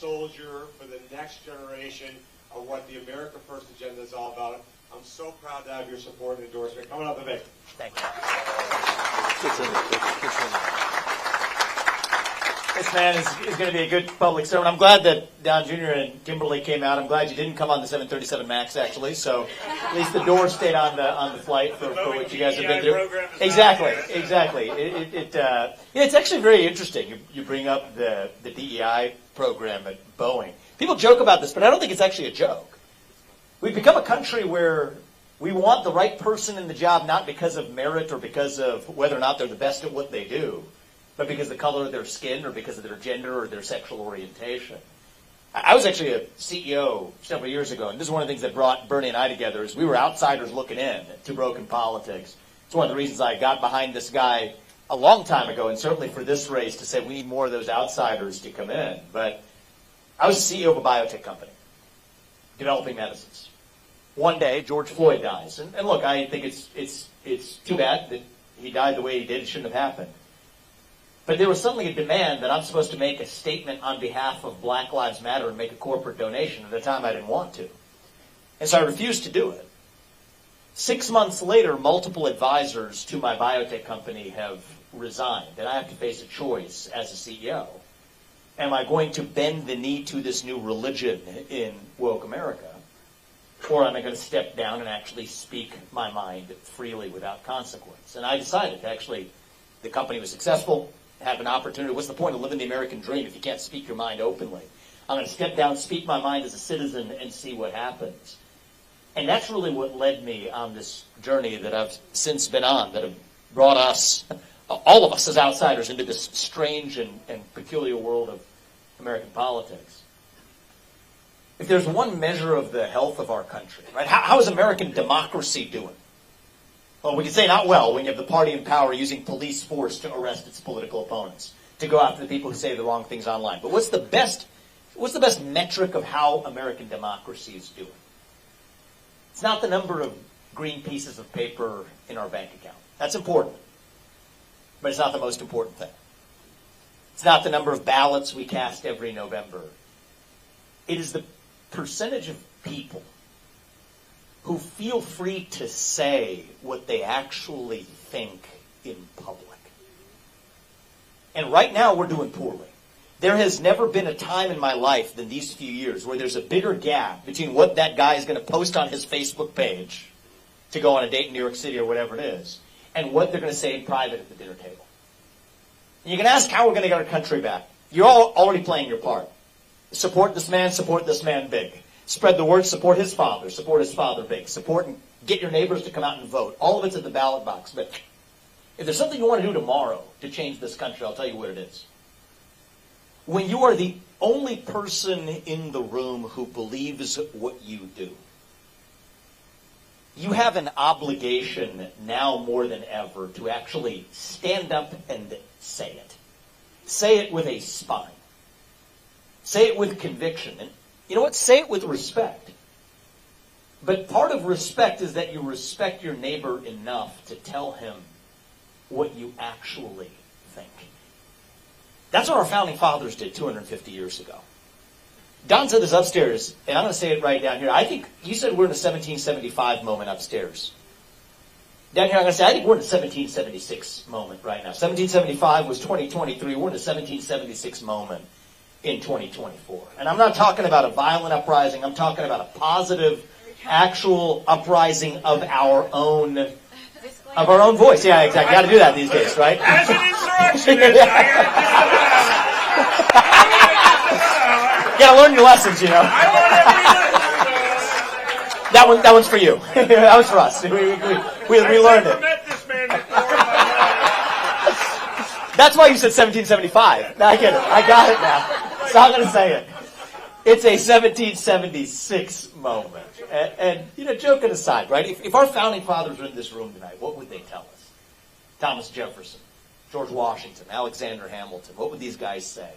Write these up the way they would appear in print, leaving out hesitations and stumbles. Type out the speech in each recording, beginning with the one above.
soldier for the next generation of what the America First agenda is all about. I'm so proud to have your support and endorsement. Coming up, Vivek. Thank you. This man is going to be a good public servant. I'm glad that Don Jr. and Kimberly came out. I'm glad you didn't come on the 737 MAX, actually. So at least the door stayed on the flight for what you guys have been through. Exactly. It's actually very interesting. You bring up the DEI program at Boeing. People joke about this, but I don't think it's actually a joke. We've become a country where we want the right person in the job, not because of merit or because of whether or not they're the best at what they do, but because of the color of their skin or because of their gender or their sexual orientation. I was actually a CEO several years ago, and this is one of the things that brought Bernie and I together is we were outsiders looking in to broken politics. It's one of the reasons I got behind this guy a long time ago, and certainly for this race, to say we need more of those outsiders to come in. But I was CEO of a biotech company, developing medicines. One day, George Floyd dies. And look, I think it's too bad that he died the way he did. It shouldn't have happened. But there was suddenly a demand that I'm supposed to make a statement on behalf of Black Lives Matter and make a corporate donation. At the time, I didn't want to. And so I refused to do it. 6 months later, multiple advisors to my biotech company have resigned. And I have to face a choice as a CEO. Am I going to bend the knee to this new religion in woke America? Or am I going to step down and actually speak my mind freely without consequence? And I decided to actually, the company was successful, have an opportunity. What's the point of living the American dream if you can't speak your mind openly? I'm going to step down, speak my mind as a citizen, and see what happens. And that's really what led me on this journey that I've since been on, that have brought us, all of us as outsiders, into this strange and peculiar world of American politics. If there's one measure of the health of our country, right? How is American democracy doing? Well, we can say not well when you have the party in power using police force to arrest its political opponents, to go after the people who say the wrong things online. But what's the best metric of how American democracy is doing? It's not the number of green pieces of paper in our bank account. That's important. But it's not the most important thing. It's not the number of ballots we cast every November. It is the percentage of people who feel free to say what they actually think in public. And right now we're doing poorly. There has never been a time in my life than these few years where there's a bigger gap between what that guy is going to post on his Facebook page to go on a date in New York City or whatever it is, and what they're going to say in private at the dinner table. And you can ask how we're going to get our country back. You're all already playing your part. Support this man big. Spread the word, support his father big. Support and get your neighbors to come out and vote. All of it's at the ballot box. But if there's something you want to do tomorrow to change this country, I'll tell you what it is. When you are the only person in the room who believes what you do, you have an obligation now more than ever to actually stand up and say it. Say it with a spine. Say it with conviction. And you know what? Say it with respect. But part of respect is that you respect your neighbor enough to tell him what you actually think. That's what our founding fathers did 250 years ago. Don said this upstairs, and I'm going to say it right down here. I think you said we're in a 1775 moment upstairs. Down here I'm going to say I think we're in a 1776 moment right now. 1775 was 2023. We're in a 1776 moment in 2024. And I'm not talking about a violent uprising. I'm talking about a positive, actual uprising of our own voice. Yeah, exactly. Got to do that these days, right? As an insurrectionist, you gotta learn your lessons, you know. That one's for you. That was for us. We learned it. Met this man before. That's why you said 1775. Now I get it. I got it now. So I'm going to say it. It's a 1776 moment. And you know, joking aside, right? If our founding fathers were in this room tonight, what would they tell us? Thomas Jefferson, George Washington, Alexander Hamilton. What would these guys say?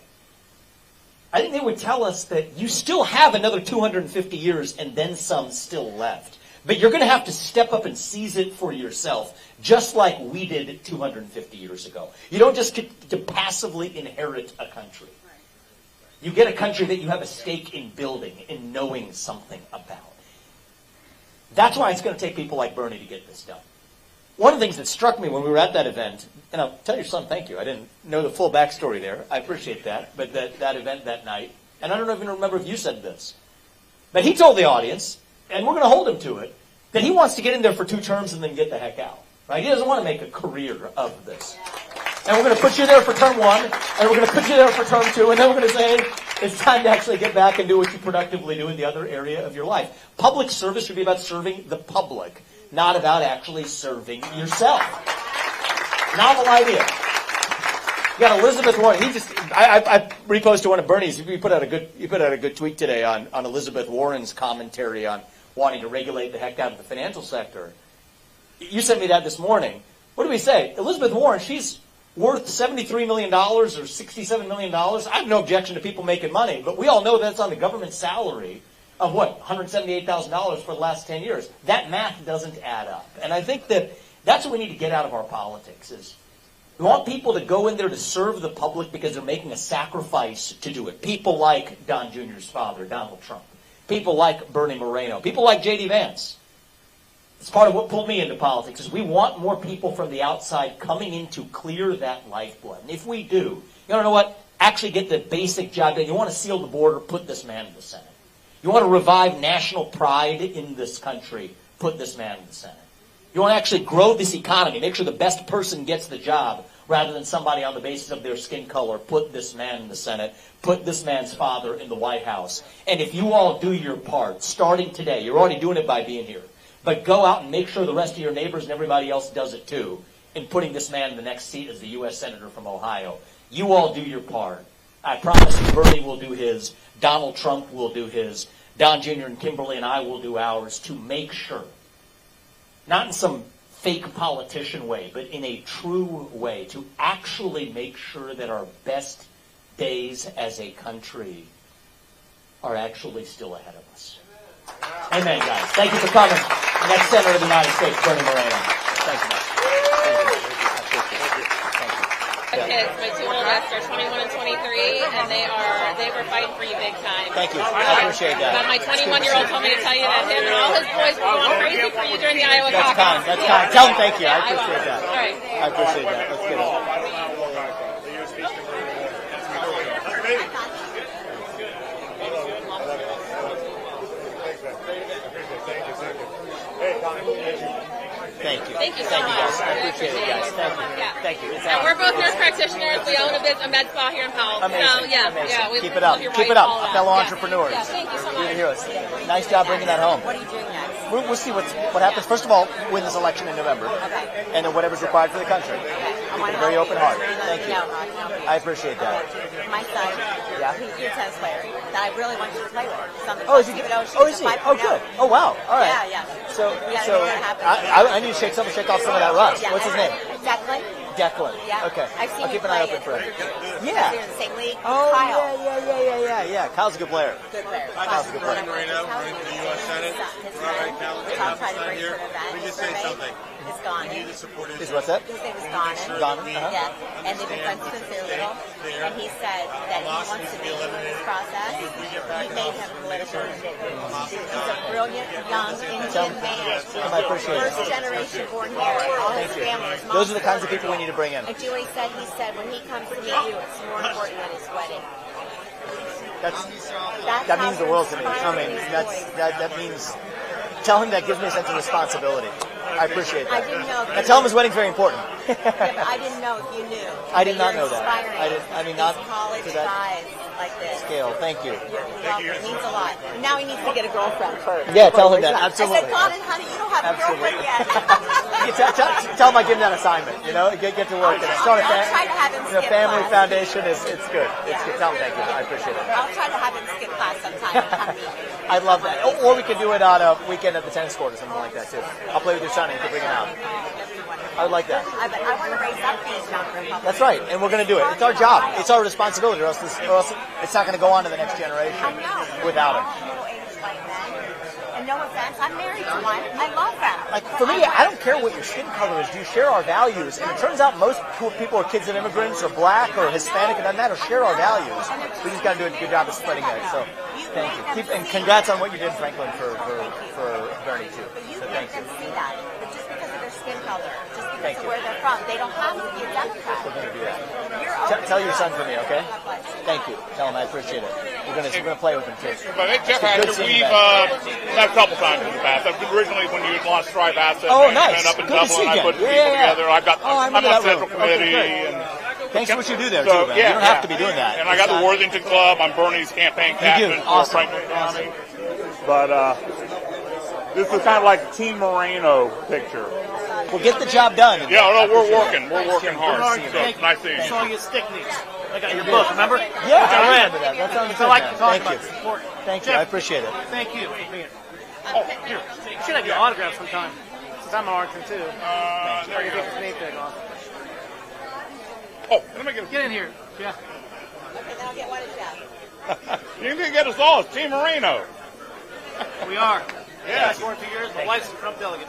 I think they would tell us that you still have another 250 years and then some still left. But you're going to have to step up and seize it for yourself, just like we did 250 years ago. You don't just get to passively inherit a country. You get a country that you have a stake in building, in knowing something about. That's why it's going to take people like Bernie to get this done. One of the things that struck me when we were at that event, and I'll tell your son thank you. I didn't know the full backstory there. I appreciate that. But that event that night, and I don't even remember if you said this, but he told the audience, and we're going to hold him to it, that he wants to get in there for 2 terms and then get the heck out. Right? He doesn't want to make a career of this. And we're going to put you there for term 1, and we're going to put you there for term 2, and then we're going to say it's time to actually get back and do what you productively do in the other area of your life. Public service should be about serving the public, not about actually serving yourself. Novel idea. You got Elizabeth Warren. I reposted one of Bernie's. You put out a good tweet today on Elizabeth Warren's commentary on wanting to regulate the heck out of the financial sector. You sent me that this morning. What do we say? Elizabeth Warren, she's worth $73 million or $67 million. I have no objection to people making money, but we all know that's on the government salary of what, $178,000 for the last 10 years. That math doesn't add up. And I think that's what we need to get out of our politics is we want people to go in there to serve the public because they're making a sacrifice to do it. People like Don Jr.'s father, Donald Trump. People like Bernie Moreno. People like J.D. Vance. It's part of what pulled me into politics is we want more people from the outside coming in to clear that lifeblood. And if we do, you don't know what? Actually get the basic job done. You want to seal the border, put this man in the Senate. You want to revive national pride in this country, put this man in the Senate. You want to actually grow this economy, make sure the best person gets the job rather than somebody on the basis of their skin color, put this man in the Senate, put this man's father in the White House. And if you all do your part, starting today, you're already doing it by being here, but go out and make sure the rest of your neighbors and everybody else does it too in putting this man in the next seat as the U.S. Senator from Ohio. You all do your part. I promise you Bernie will do his, Donald Trump will do his, Don Jr. and Kimberly and I will do ours to make sure, not in some fake politician way, but in a true way, to actually make sure that our best days as a country are actually still ahead of us. Amen, guys. Thank you for coming. Next Senator of the United States, Bernie Moreno. Thank you much. Kids, my 2 oldest are 21 and 23, and they were fighting for you big time. Thank you. I appreciate that. But my 21-year-old told me to tell you that him and all his boys were going crazy for you during the Iowa caucus. That's kind. Tell him thank you. I appreciate that. All right. I appreciate that. Let's get it. Thank you. Thank you so much. Guys. I appreciate it, guys. Thank you. Yeah. Thank you. And we're both nurse practitioners. We own a med spa here in Powell. Amazing. So, yeah. Amazing. Yeah, Keep it up. Keep it up, fellow entrepreneurs. Yeah, thank you so much. You're the heroes. Nice job bringing that home. What are you doing next? We'll see what happens. First of all, win this election in November. Okay. And then whatever's required for the country. Okay. With a very open heart. Thank you. No. I appreciate that. My son, Yeah. he's a tennis player that I really want you to play with. Oh, is he? Oh, is he? Oh, good. Oh, wow. All right. Yeah. So Yeah, I need to shake off some of that rust. Yeah. What's his name? Declan. Yeah. Okay. I've seen I'll keep you an eye play open for him. Yeah. Yeah. In the same league. Oh, Kyle. yeah. Kyle's a good player. Good player. Kyle's a good player. Right now, running for the U.S. Senate. All right, Cal, Tom tried to not bring here. for an event. Let me just say something. It's gone. We need to support his. Is what's that? His name is Gone. Gone. Yeah. And they've been friends since they were little. And he said that he wants to be in this process. He made him political. He's a brilliant, young Indian man. I appreciate it. First generation born here. All his family. His Those are the kinds mom's of people we need to bring in. And Julie said, he said, when he comes to meet you, it's more important than his wedding. That means the world to me. I mean, that means. Tell him that gives me a sense of responsibility. I appreciate that. I didn't know. And tell him his wedding's very important. I didn't know if you knew. I did not know You're that. inspiring not these college to that guys like this. scale. Thank you. It means a lot. Now he needs to get a girlfriend first. Yeah, tell him that. Absolutely. I said, Colin, honey, you don't have a girlfriend yet. Tell him I give him that assignment. You know, get to work and start a I'll try to have him skip family class. foundation. It's good. It's good. Tell him thank you. I appreciate it. I'll try to have him skip class sometime and come meet me. I'd love that. Or we could do it on a weekend at the tennis court or something like that too. I'll play with your son and you can bring him out. I would like that. I want to raise up these young Republicans. That's right, and we're going to do it. It's our job. It's our responsibility, or else it's not going to go on to the next generation I know. without it. All middle-aged white men, and no one offense. I'm married to one. I love them. Like, for me, I don't care what your skin color is. Do you share our values? And it turns out most people are kids of immigrants or black or Hispanic. It doesn't matter. Share our values. We just got to do a good job of spreading it. So thank you. And congrats on what you did in Franklin for Bernie, too. But you So make thank you. them see that. But just because of their skin color, just because Thank of you. where they're from, they don't have to be a Democrat. We're going to do that. You're Tell your son open. for me, okay? God bless you. Thank you. Tell him I appreciate it. We're gonna play with him too. But hey, Jeff, Good after seeing you we've back. met a couple times in the past. Originally, when you launched Stripe Assets, Oh, and nice. up in Good to see Dublin, I you put again. people Yeah. together. I'm remember on that Central room. Okay, Committee. great. And Thanks for what you do there so, too, man. yeah, You don't have to be doing that. And I got the Worthington Club. I'm Bernie's campaign captain for Awesome. Franklin County. But this is kind of like Team Moreno picture. Well, get the job done. Yeah, no, we're working. We're working hard. Good So, seeing you. nice seeing you. saw you stick these. I got your book, remember? Yeah, I read. remember that. That sounds I good, like man. to talk Thank about you. this. Important. Thank you. Jeff, I appreciate it. Thank you for being. Oh, here. You should have your autograph sometime. Since I'm an archer too. There you go. Take his name tag off. Oh, let me get Get in here. Yeah. Okay, then I'll get one of Jeff. You can get us all. It's Team Moreno. We are. Yeah. I worked 2 years. My wife's a Trump delegate.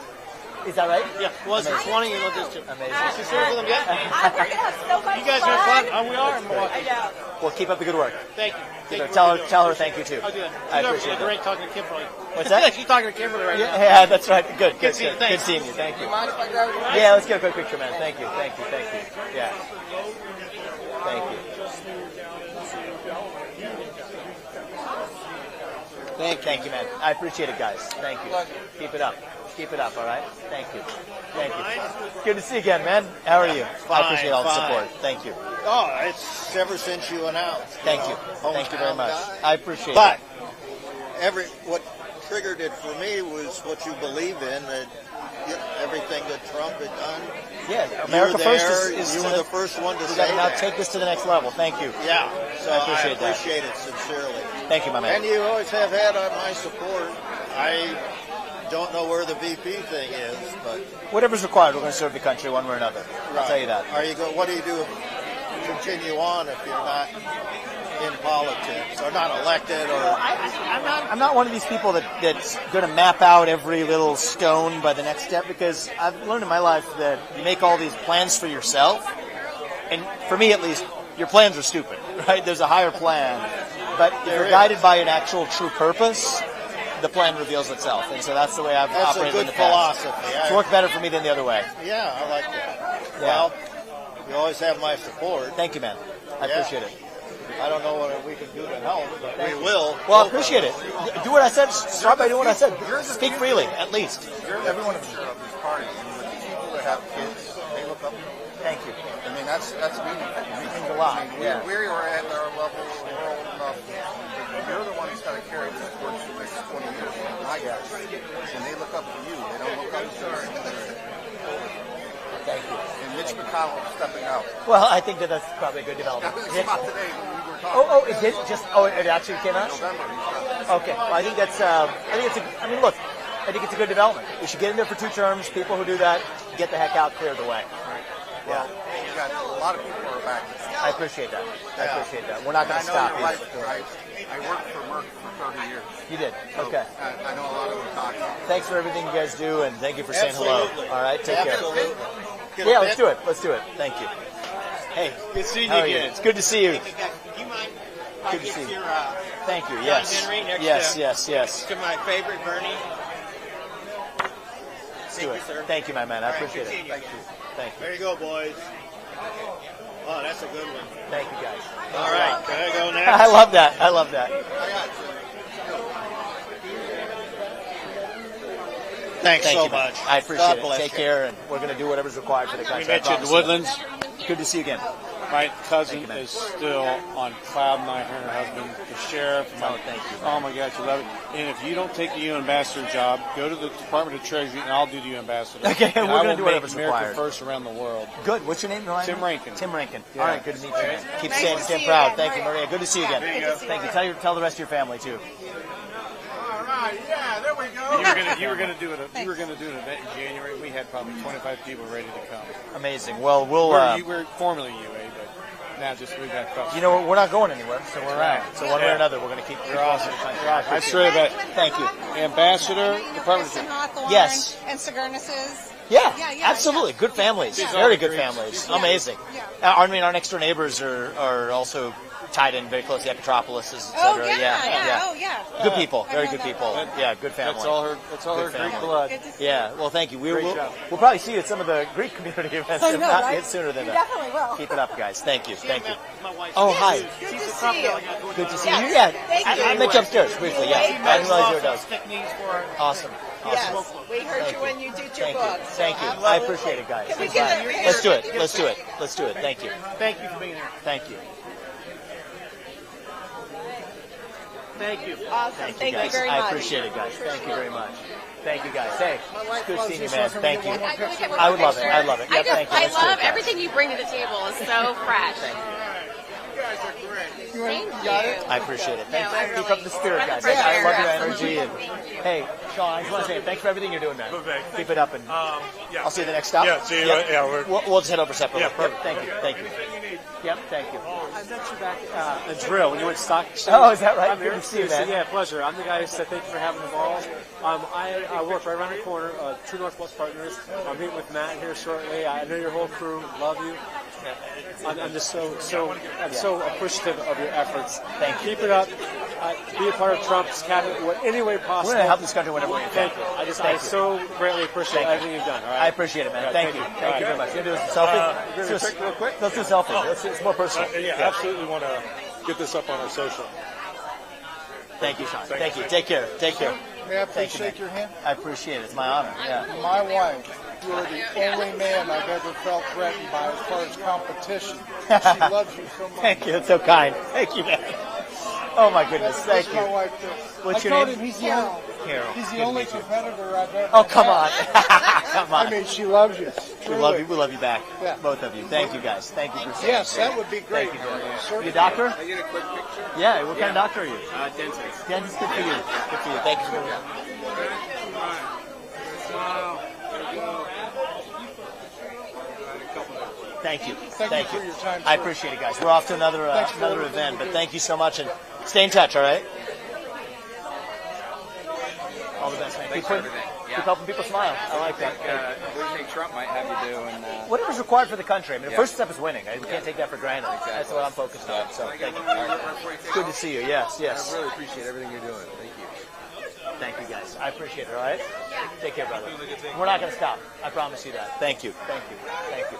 Is that right? Yeah. Was for 20 and this too. Amazing. You served with them yet? We're going to have so much You guys fun. have fun? Oh, we are in Milwaukee. I know. Well, keep up the good work. Thank you. Thank you for Tell what you her do. thank you too. I'll do it. I She's appreciate it. great talking to Kimberly. What's that? She's talking to Kimberly right now. Yeah, that's right. Good. Good seeing you. Good Thanks. seeing you. Thank you. Mind if I grab your Yeah, let's get a quick picture, man. Thank you. Yeah. Thank you. Thank you, man. I appreciate it, guys. Thank you. Keep it up. Keep it up, all right? Thank you. Good to see you again, man. How are you? I appreciate all the support. Thank you. Oh, it's ever since you announced. Thank you. Thank you very much. I appreciate But it. what triggered it for me was what you believe in, that everything that Trump had done. Yeah, America First is you were the first one to we say got to now that. take this to the next level. Thank you. Yeah, so I I appreciate that. appreciate it sincerely. Thank you, my man. And you always have had my support. I don't know where the VP thing is, but Whatever's required, we're going to serve the country one way or another. I'll tell you that. Are you what do you do? Continue on if you're not in politics or not elected or? I'm not one of these people that's going to map out every little stone by the next step, because I've learned in my life that you make all these plans for yourself, and for me at least, your plans are stupid, right? There's a higher plan, but if you're guided by an actual true purpose, the plan reveals itself, and so that's the way I've That's a operated in good the past. philosophy. It's worked better for me than the other way. Yeah, I like that. Yeah. Well, you always have my support. Thank you, man. I Yeah. appreciate it. I don't know what we can do to help, but we will. Well, I appreciate it. Do what I said. Start by doing what I said. Speak freely, at least. Every one of these parties, people that have kids, they look up to you. Thank you. I mean, that's meaningful. It means a lot. Yeah. We are at our level, we're old enough. You're the one who's got to carry this towards the next 20 years. My guys. And they look up to you. They don't look up to us. Thank you. And Mitch McConnell stepping out. Well, I think that's probably a good development. That came out today when we were talking. Oh, it did just. Oh, it actually came out. November. He's got Okay. Well, I think that's. I mean, look. I think it's a good development. We should get in there for 2 terms. People who do that, get the heck out, clear the way. Well, you got a lot of people who are back. I appreciate that. I appreciate that. We're not going to stop your either. life, I worked for Merck for 30 years. You did. So Okay. I know a lot of them talking. Thanks for everything you guys do, and thank you for saying hello. Absolutely. All right. Take care. Absolutely. Yeah, let's do it. Let's do it. Thank you. Hey, Good seeing how you are you? again. It's good to see you. Do you mind if I Good to get see you. your Thank you. John Yes. Henry next Yes. to my favorite Bernie? Let's do Thank it. you, sir. Thank you, my man. I All right, appreciate good it. seeing you. Thank you. Thank you. There you go, boys. Oh, that's a good one. Thank you, guys. All right, can I go next? I love that. I love that. Thanks Thank so you, man. much. I appreciate God it. bless Take you. care, and we're going to do whatever's required for the We country. I met you in promise the Woodlands. Good to see you again. My cousin Thank you, man. is still on cloud nine. Her and her husband, the sheriff. Thank you. Oh my gosh, you love it. And if you don't take the UN ambassador job, go to the Department of Treasury, and I'll do the UN ambassador. Okay, and we're I gonna will do make whatever's America required. first around the world. Good. What's your name, Ryan? Tim Rankin. Tim Rankin. Yeah. All right. Good to meet you, man. Keep Nice staying to see you proud. again, Thank you, Maria. Maria. Good to see you again. There you go. Thank you. Tell the rest of your family too. All right, yeah, there we go. You were gonna do an event in January. We had probably 25 people ready to come. Amazing. Well, we'll. We're formerly UA, but Now just read that question. You know, we're not going anywhere, so we're around. So one way or another, we're going to keep. You're awesome. I sure that. Thank you. Ambassador, Department of Hawthorne Yes. and Sigournus's. Yeah, Yeah, absolutely. Good families. Very good families. Amazing. I mean, our next door neighbors are also tied in very closely. Epitropolis, et cetera. Oh, yeah. Oh, yeah. Good people. Very good people. Yeah, good family. That's all her Greek blood. Yeah, well, thank you. Great We'll job. probably see you at some of the Greek community events, I if know, not right? sooner than You that. definitely will. Keep it up, guys. Thank you. Thank you. My wife. Oh, hi. Good to see you. Good to see Yes, you. Yeah, thank you. I met you upstairs briefly. Yeah, I didn't realize you were those. Stick knees for Awesome. Yes, we heard you when you did your Thank you. book. Thank you. I appreciate it, guys. Can we get a- Let's do it. Let's do it. Let's do it. Thank you. Thank you for being here. Thank you. Thank you. Awesome. Thank you guys. very I much. appreciate it, guys. Thank you very much. Thank you, guys. Hey, wife good loves seeing you, this man. one. Can we Thank get you. one more picture? I would love it. I'd love it. Yep, thank you. I Let's do it, love guys. everything you bring to the table. It's so fresh. Thank you. I appreciate it. Thanks. I Keep really- up the spirit, guys. Yeah, I love your absolutely. energy. And hey, Sean, I just want to say thanks for everything you're doing, man. Keep it up, and Yeah. I'll see you at the next stop. Yeah, see you. Yep. Yeah, we'll just head over separately. Yeah, perfect. Yep, thank you. Thank you. Yep, thank you. I met you back at the drill when you went stock exchange. Oh, is that right? I'm Good here. to see you, man. Yeah, pleasure. I'm the guy who said thank you for having the ball. I work right around the corner, True Northwest Partners. I'm meeting with Matt here shortly. I know your whole crew. Love you. I'm just so appreciative of your efforts. Thank you. Keep it up. Be a part of Trump's cabinet in any way possible. We're going to help this country whenever we can. Thank you. I so greatly appreciate everything you've done. All right. I appreciate it, man. Right, Thank you. Thank you very much. You going to do a selfie? Let's do real quick? Let's do a selfie. It's more personal. Yeah, absolutely want to get this up on our social. Thank you, Sean. Thank you. Take care. Take care. May I Thank please you, shake man. your hand? I appreciate it. It's my honor. Yeah. My wife, you are the only man I've ever felt threatened by as far as competition. She loves you so much. Thank you. That's so kind. Thank you, man. Oh my goodness. That's Thank my you. wife does. What's I your told name? him he's Carol. He's the only competitor I've ever Oh, come had. on. Come on. I mean, she loves you. We love you. We love you back. Yeah. Both of you. Thank you, guys. Thank you for saying Yes, that would be great. Thank you, Jeremy. Certainly. You a doctor? Can I get a quick picture? Yeah. What kind of doctor are you? Dentist. Dentist. Good for you. Good for you. Thank you for doing that. Thank you. Thank you for your time, I sir. appreciate it, guys. We're off to another Thanks for another everything event, you but do. thank you so much, and stay in touch, all right? All the best, man. Keep helping people smile. I like that. What do you think Trump might have you do? And Whatever's required for the country. I mean, the first step is winning. We can't take that for granted. That's what I'm focused on. So, thank you. Good to see you. Yes, yes. I really appreciate everything you're doing. Thank you. Thank you, guys. I appreciate it, all right? Take care, brother. We're not going to stop. I promise you that. Thank you. Thank you. Thank you.